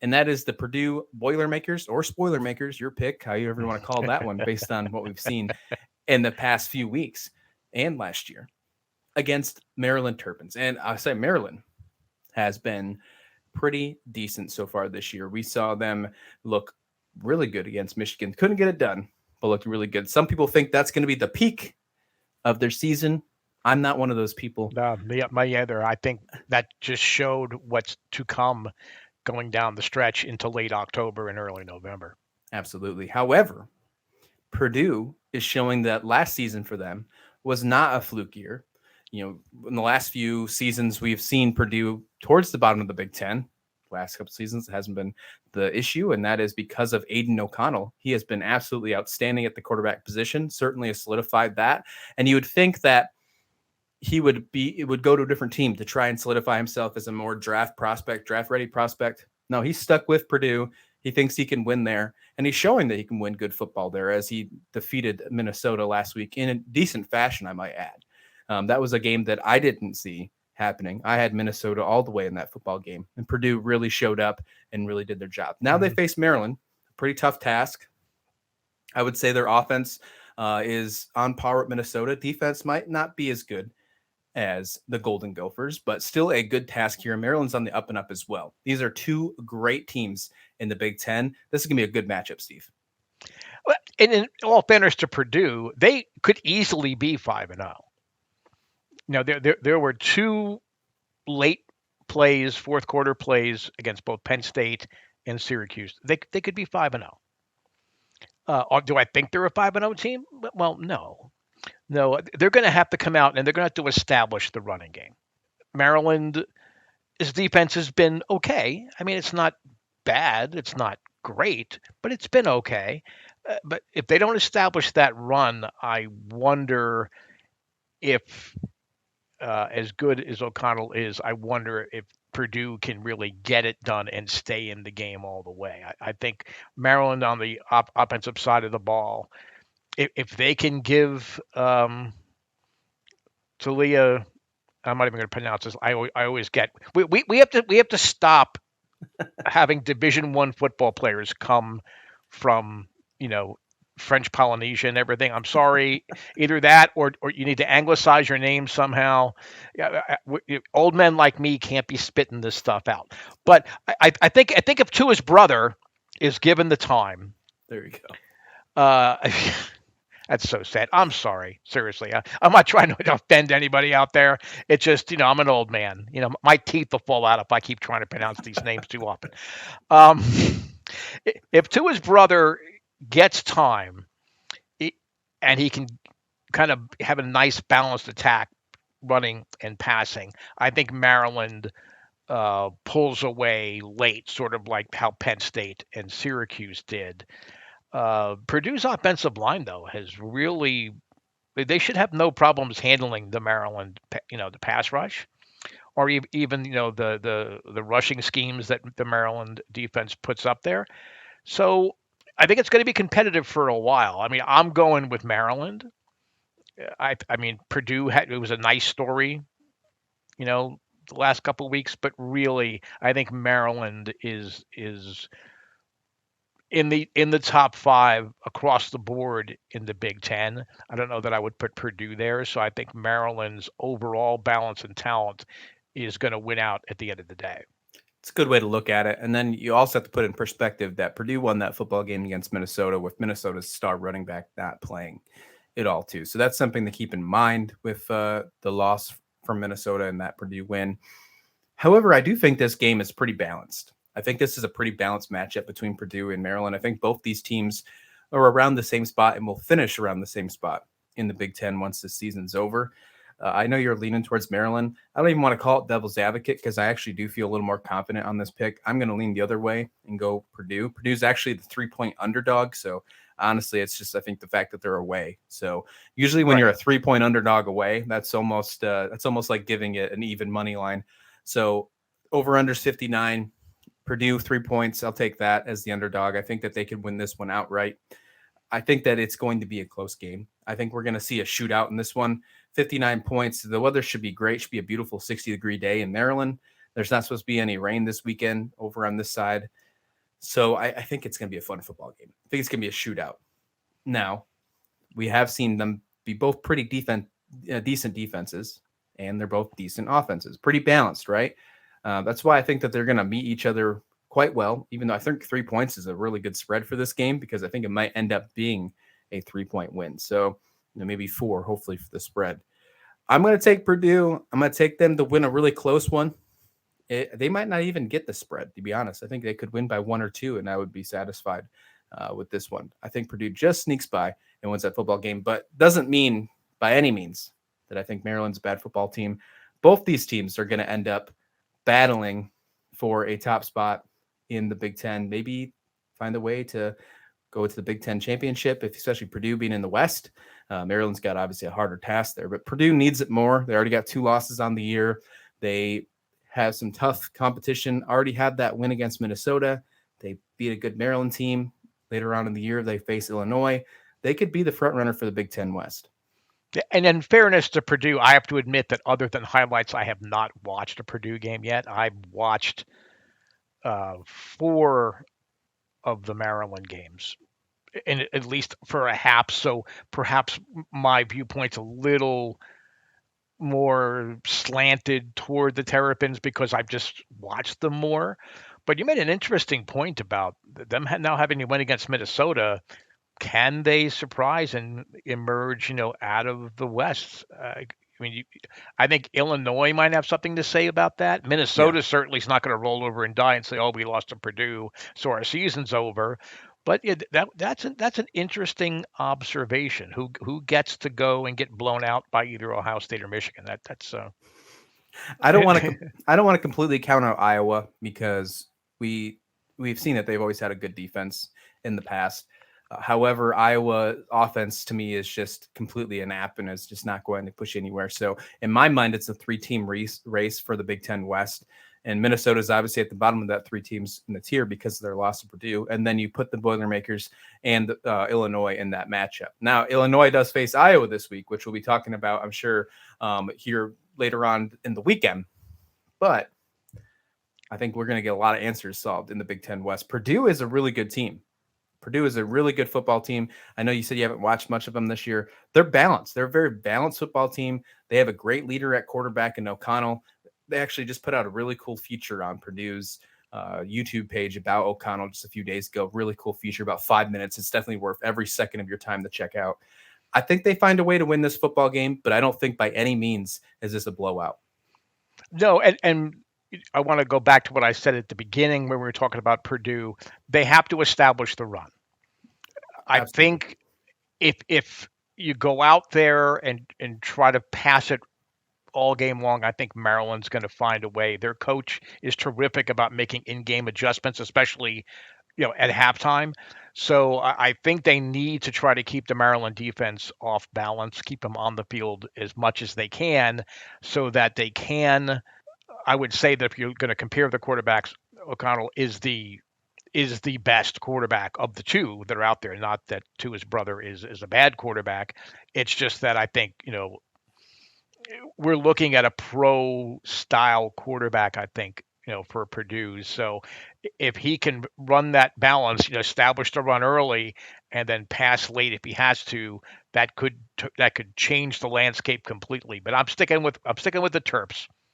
and that is the Purdue Boilermakers or Spoilermakers, your pick, however you want to call that one, based on what we've seen in the past few weeks and last year against Maryland Terrapins. And I say Maryland has been pretty decent so far this year. We saw them look really good against Michigan. Couldn't get it done, but looked really good. Some people think that's going to be the peak of their season. I'm not one of those people. Me either. I think that just showed what's to come going down the stretch into late October and early November. Absolutely. However, Purdue is showing that last season for them was not a fluke year. In the last few seasons, we've seen Purdue towards the bottom of the Big Ten. Last couple seasons, it hasn't been the issue, and that is because of Aiden O'Connell. He has been absolutely outstanding at the quarterback position, certainly has solidified that. And you would think that it would go to a different team to try and solidify himself as a more draft ready prospect. No, he's stuck with Purdue. He thinks he can win there, and he's showing that he can win good football there as he defeated Minnesota last week in a decent fashion, I might add. That was a game that I didn't see happening. I had Minnesota all the way in that football game, and Purdue really showed up and really did their job. Now they face Maryland, a pretty tough task. I would say their offense is on par with Minnesota. Defense might not be as good as the Golden Gophers, but still a good task here. Maryland's on the up and up as well. These are two great teams in the Big Ten. This is going to be a good matchup, Steve. Well, and in all fairness to Purdue, they could easily be 5-0. There were two late plays, fourth quarter plays against both Penn State and Syracuse. They could be 5-0. Do I think they're a 5-0 team? Well, no. They're going to have to come out and they're going to have to establish the running game. Maryland's defense has been okay. I mean, it's not bad. It's not great, but it's been okay. But if they don't establish that run, I wonder if, as good as O'Connell is, I wonder if Purdue can really get it done and stay in the game all the way. I think Maryland on the offensive side of the ball, if they can give Talia, I'm not even going to pronounce this. I always get we have to stop having Division I football players come from French Polynesia and everything. I'm sorry, either that or you need to anglicize your name somehow. Old men like me can't be spitting this stuff out. But I think if Tua's brother is given the time, there you go. That's so sad. I'm sorry. Seriously. I'm not trying to offend anybody out there. It's just, I'm an old man. My teeth will fall out if I keep trying to pronounce these names too often. If Tua's brother gets time and he can kind of have a nice balanced attack running and passing, I think Maryland pulls away late, sort of like how Penn State and Syracuse did. Purdue's offensive line, though, has really – they should have no problems handling the Maryland, the pass rush, or even the rushing schemes that the Maryland defense puts up there. So I think it's going to be competitive for a while. I mean, I'm going with Maryland. I mean, Purdue it was a nice story, the last couple of weeks, but really, I think Maryland is in the top 5 across the board in the Big Ten. I don't know that I would put Purdue there. So I think Maryland's overall balance and talent is going to win out at the end of the day. It's a good way to look at it. And then you also have to put in perspective that Purdue won that football game against Minnesota with Minnesota's star running back not playing it all too. So that's something to keep in mind with the loss from Minnesota and that Purdue win. However, I do think this game is pretty balanced. I think this is a pretty balanced matchup between Purdue and Maryland. I think both these teams are around the same spot and will finish around the same spot in the Big Ten once the season's over. I know you're leaning towards Maryland. I don't even want to call it devil's advocate because I actually do feel a little more confident on this pick. I'm going to lean the other way and go Purdue. Purdue's actually the 3-point underdog. So honestly, it's just, I think the fact that they're away. So usually when you're a 3-point underdog away, that's almost like giving it an even money line. So over under 59. Purdue 3 points. I'll take that as the underdog. I think that they could win this one outright. I think that it's going to be a close game. I think we're going to see a shootout in this one. 59 points. The weather should be great. Should be a beautiful 60-degree day in Maryland. There's not supposed to be any rain this weekend over on this side. So I think it's going to be a fun football game. I think it's going to be a shootout. Now, we have seen them be both pretty decent defenses, and they're both decent offenses. Pretty balanced, right? That's why I think that they're going to meet each other quite well, even though I think 3 points is a really good spread for this game because I think it might end up being a 3-point win. So maybe 4, hopefully, for the spread. I'm going to take Purdue. I'm going to take them to win a really close one. They might not even get the spread, to be honest. I think they could win by 1 or 2, and I would be satisfied with this one. I think Purdue just sneaks by and wins that football game, but doesn't mean by any means that I think Maryland's a bad football team. Both these teams are going to end up battling for a top spot in the Big Ten, maybe find a way to go to the Big Ten championship, especially Purdue being in the West. Maryland's got obviously a harder task there, but Purdue needs it more. They already got 2 losses on the year. They have some tough competition, already had that win against Minnesota. They beat a good Maryland team. Later on in the year, they face Illinois. They could be the front runner for the Big Ten West. And in fairness to Purdue, I have to admit that other than highlights, I have not watched a Purdue game yet. I've watched 4 of the Maryland games, and at least for a half. So perhaps my viewpoint's a little more slanted toward the Terrapins because I've just watched them more. But you made an interesting point about them now having to win against Minnesota. Can they surprise and emerge, out of the West? I think Illinois might have something to say about that. Minnesota certainly is not going to roll over and die and say, "Oh, we lost to Purdue, so our season's over." But that's an interesting observation. Who gets to go and get blown out by either Ohio State or Michigan? That's. I don't want to completely count out Iowa because we've seen that they've always had a good defense in the past. However, Iowa offense to me is just completely an app and is just not going to push anywhere. So in my mind, it's a 3-team race for the Big Ten West. And Minnesota is obviously at the bottom of that 3 teams in the tier because of their loss to Purdue. And then you put the Boilermakers and Illinois in that matchup. Now, Illinois does face Iowa this week, which we'll be talking about, I'm sure, here later on in the weekend. But I think we're going to get a lot of answers solved in the Big Ten West. Purdue is a really good team. Purdue is a really good football team. I know you said you haven't watched much of them this year. They're balanced. They're a very balanced football team. They have a great leader at quarterback in O'Connell. They actually just put out a really cool feature on Purdue's YouTube page about O'Connell just a few days ago. Really cool feature, about 5 minutes. It's definitely worth every second of your time to check out. I think they find a way to win this football game, but I don't think by any means is this a blowout. No, and I want to go back to what I said at the beginning when we were talking about Purdue. They have to establish the run. I think if you go out there and try to pass it all game long, I think Maryland's going to find a way. Their coach is terrific about making in-game adjustments, especially at halftime. So I think they need to try to keep the Maryland defense off balance, keep them on the field as much as they can, so that they can. I would say that if you're going to compare the quarterbacks, O'Connell is the best quarterback of the 2 that are out there. Not that Tua's brother is a bad quarterback. It's just that I think we're looking at a pro style quarterback. I think for Purdue. So if he can run that balance, establish the run early and then pass late if he has to, that could change the landscape completely. But I'm sticking with the Terps.